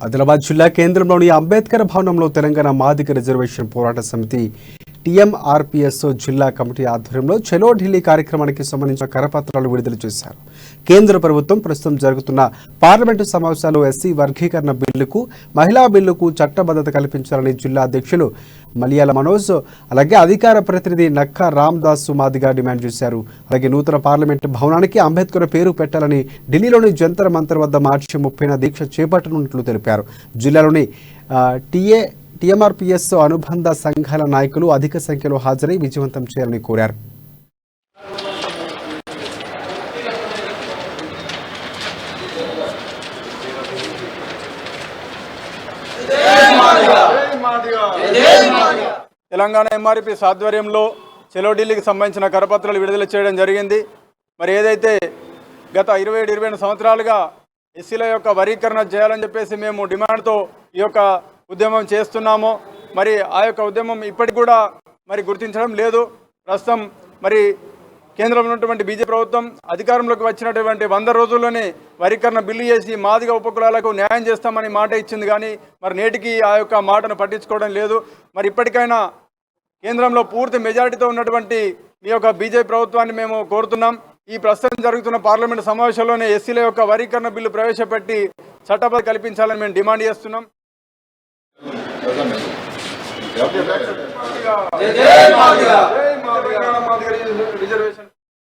ఆదిలాబాద్ జిల్లా కేంద్రంలోని అంబేద్కర్ భవనంలో తెలంగాణ మాదిగ రిజర్వేషన్ పోరాట సమితి టీఎంఆర్పీఎస్ జిల్లా కమిటీ ఆధ్వర్యంలో చలో ఢిల్లీ కార్యక్రమానికి సంబంధించిన కరపత్రాలు విడుదల చేశారు. కేంద్ర ప్రభుత్వం ప్రస్తుతం జరుగుతున్న పార్లమెంటు సమావేశాల్లో ఎస్సీ వర్గీకరణ బిల్లుకు, మహిళా బిల్లుకు చట్టబద్ధత కల్పించాలని జిల్లా అధ్యక్షులు మలియాల మనోజ్, అలాగే అధికార ప్రతినిధి నక్కా రామ్దాస్ మాదిగ డిమాండ్ చేశారు. అలాగే నూతన పార్లమెంటు భవనానికి అంబేద్కర్ పేరు పెట్టాలని ఢిల్లీలోని జంతర్ మంతర్ వద్ద మార్చి 30న దీక్ష చేపట్టనున్నట్లు తెలిపారు. జిల్లాలోని టీఎంఆర్పీఎస్ అనుబంధ సంఘాల నాయకులు అధిక సంఖ్యలో హాజరై విజయవంతం చేయాలని కోరారు. తెలంగాణ ఎంఆర్పీఎస్ ఆధ్వర్యంలో చలో ఢిల్లీకి సంబంధించిన కరపత్రాలు విడుదల చేయడం జరిగింది. మరి ఏదైతే గత 27-28 సంవత్సరాలుగా ఎస్సీల యొక్క వర్గీకరణ చేయాలని చెప్పేసి మేము డిమాండ్తో ఈ యొక్క ఉద్యమం చేస్తున్నాము. మరి ఆ యొక్క ఉద్యమం ఇప్పటికి కూడా మరి గుర్తించడం లేదు. ప్రస్తుతం మరి కేంద్రంలో ఉన్నటువంటి బీజేపీ ప్రభుత్వం అధికారంలోకి వచ్చినటువంటి 100 రోజుల్లోనే వర్గీకరణ బిల్లు చేసి మాదిగ ఉపకులాలకు న్యాయం చేస్తామని మాట ఇచ్చింది, కానీ మరి నేటికి ఆ యొక్క మాటను పట్టించుకోవడం లేదు. మరి ఇప్పటికైనా కేంద్రంలో పూర్తి మెజారిటీతో ఉన్నటువంటి ఈ యొక్క బీజేపీ ప్రభుత్వాన్ని మేము కోరుతున్నాం. ఈ ప్రస్తుతం జరుగుతున్న పార్లమెంటు సమావేశంలోనే ఎస్సీల యొక్క వర్గీకరణ బిల్లు ప్రవేశపెట్టి చట్టబద్ధత కల్పించాలని మేము డిమాండ్ చేస్తున్నాం. రిజర్వేషన్